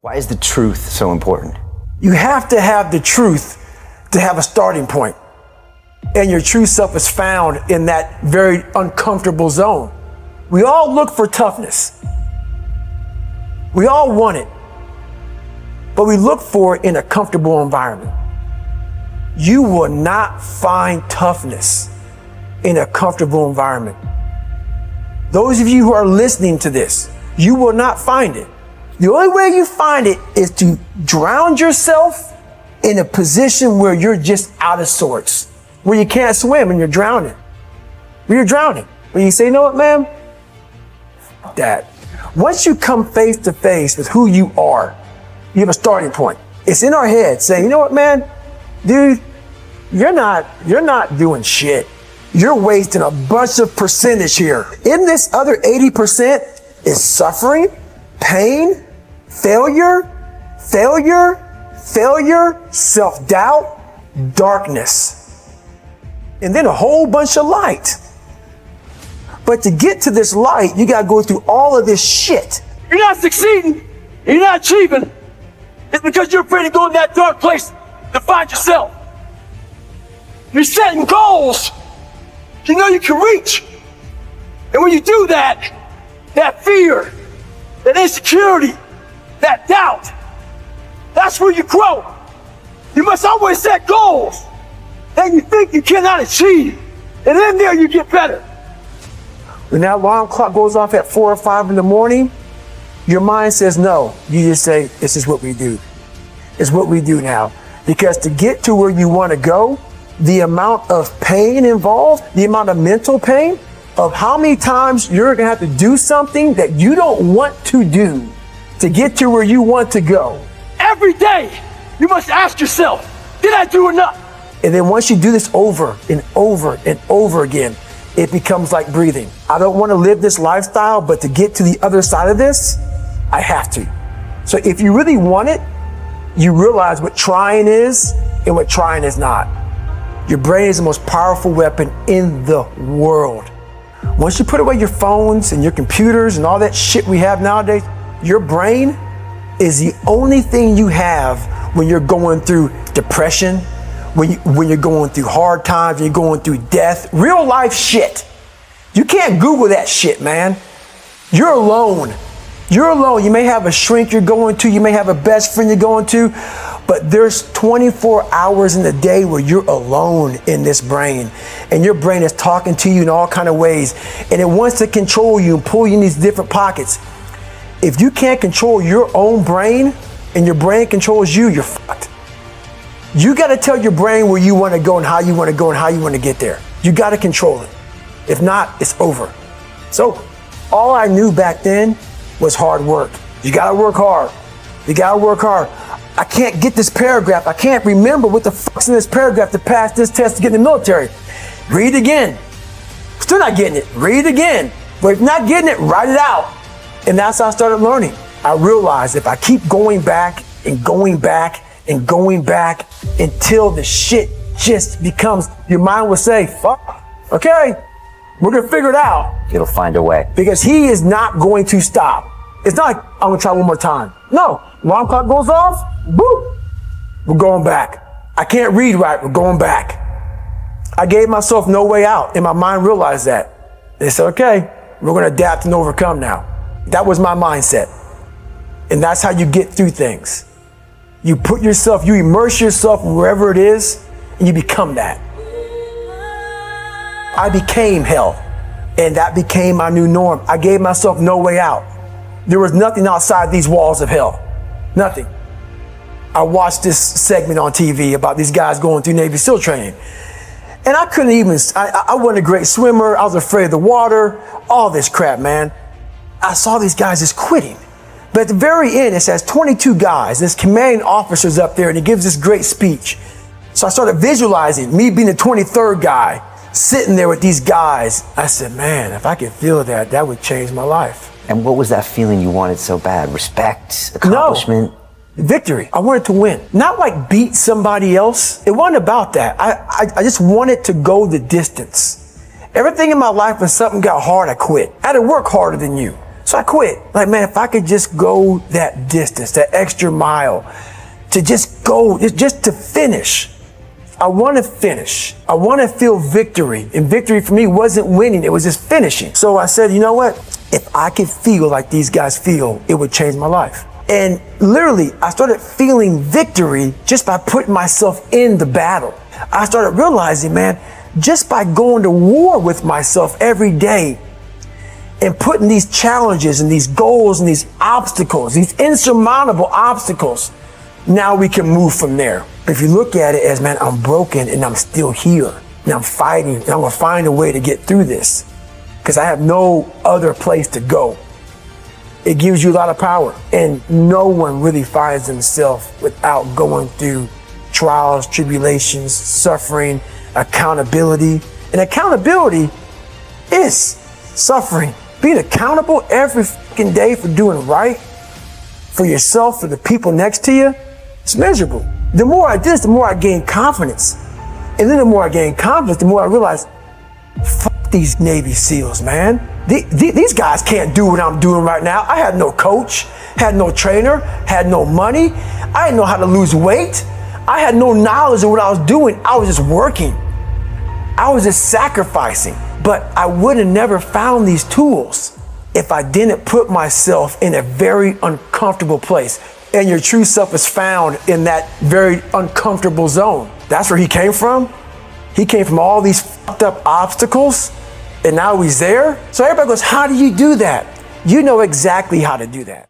Why is the truth so important? You have to have the truth to have a starting point. And your true self is found in that very uncomfortable zone. We all look for toughness. We all want it. But we look for it in a comfortable environment. You will not find toughness in a comfortable environment. Those of you who are listening to this, you will not find it. The only way you find it is to drown yourself in a position where you're just out of sorts, where you can't swim and you're drowning. Where you're drowning. When you say, you know what, man? That. Once you come face to face with who you are, you have a starting point. It's in our head saying, you know what, man? Dude, you're not doing shit. You're wasting a bunch of percentage here. In this other 80% is suffering, pain, failure, self-doubt, darkness, and then a whole bunch of light. But to get to this light, you gotta go through all of this shit. You're not succeeding, you're not achieving. It's because you're afraid to go in that dark place to find yourself. You're setting goals you know you can reach. And when you do that, that fear, that insecurity, that doubt, that's where you grow. You must always set goals that you think you cannot achieve. And in there you get better. When that alarm clock goes off at 4 or 5 in the morning, your mind says no. You just say, this is what we do. It's what we do now. Because to get to where you want to go, the amount of pain involved, the amount of mental pain, of how many times you're going to have to do something that you don't want to do to get to where you want to go. Every day, you must ask yourself, did I do enough? And then once you do this over and over and over again, it becomes like breathing. I don't want to live this lifestyle, but to get to the other side of this, I have to. So if you really want it, you realize what trying is and what trying is not. Your brain is the most powerful weapon in the world. Once you put away your phones and your computers and all that shit we have nowadays, your brain is the only thing you have when you're going through depression, when you're going through hard times, when you're going through death, real life shit. You can't Google that shit, man. You're alone. You're alone. You may have a shrink you're going to, you may have a best friend you're going to, but there's 24 hours in the day where you're alone in this brain, and your brain is talking to you in all kind of ways, and it wants to control you and pull you in these different pockets. If you can't control your own brain and your brain controls you, you're fucked. You got to tell your brain where you want to go and how you want to go and how you want to get there. You got to control it. If not, it's over. So all I knew back then was hard work. You got to work hard. You got to work hard. I can't get this paragraph. I can't remember what the fuck's in this paragraph to pass this test to get in the military. Read again. Still not getting it. Read again. But if not getting it, write it out. And that's how I started learning. I realized if I keep going back and going back and going back until the shit just becomes, your mind will say, fuck, okay, we're gonna figure it out. It'll find a way. Because he is not going to stop. It's not like, I'm gonna try one more time. No, alarm clock goes off, boop, we're going back. I can't read right, we're going back. I gave myself no way out, and my mind realized that. They said, okay, we're gonna adapt and overcome now. That was my mindset. And that's how you get through things. You put yourself, you immerse yourself wherever it is, and you become that. I became hell, and that became my new norm. I gave myself no way out. There was nothing outside these walls of hell. Nothing. I watched this segment on TV about these guys going through Navy SEAL training. And I couldn't even, I wasn't a great swimmer. I was afraid of the water, all this crap, man. I saw these guys just quitting. But at the very end, it says 22 guys. This commanding officer's up there, and he gives this great speech. So I started visualizing me being the 23rd guy, sitting there with these guys. I said, man, if I could feel that, that would change my life. And what was that feeling you wanted so bad? Respect? Accomplishment? No, victory. I wanted to win. Not like beat somebody else. It wasn't about that. I just wanted to go the distance. Everything in my life, when something got hard, I quit. I had to work harder than you. So I quit. Like, man, if I could just go that distance, that extra mile, to just go, just to finish. I want to finish. I want to feel victory. And victory for me wasn't winning, it was just finishing. So I said, you know what? If I could feel like these guys feel, it would change my life. And literally, I started feeling victory just by putting myself in the battle. I started realizing, man, just by going to war with myself every day and putting these challenges and these goals and these obstacles, these insurmountable obstacles, now we can move from there. If you look at it as, man, I'm broken and I'm still here and I'm fighting and I'm gonna find a way to get through this because I have no other place to go. It gives you a lot of power, and no one really finds themselves without going through trials, tribulations, suffering, accountability. And accountability is suffering. Being accountable every fucking day for doing right for yourself, for the people next to you, it's miserable. The more I did this, the more I gained confidence. And then the more I gained confidence, the more I realized, fuck these Navy SEALs, man. These guys can't do what I'm doing right now. I had no coach, had no trainer, had no money. I didn't know how to lose weight. I had no knowledge of what I was doing. I was just working. I was just sacrificing. But I would have never found these tools if I didn't put myself in a very uncomfortable place. And your true self is found in that very uncomfortable zone. That's where he came from. He came from all these fucked up obstacles, and now he's there. So everybody goes, how do you do that? You know exactly how to do that.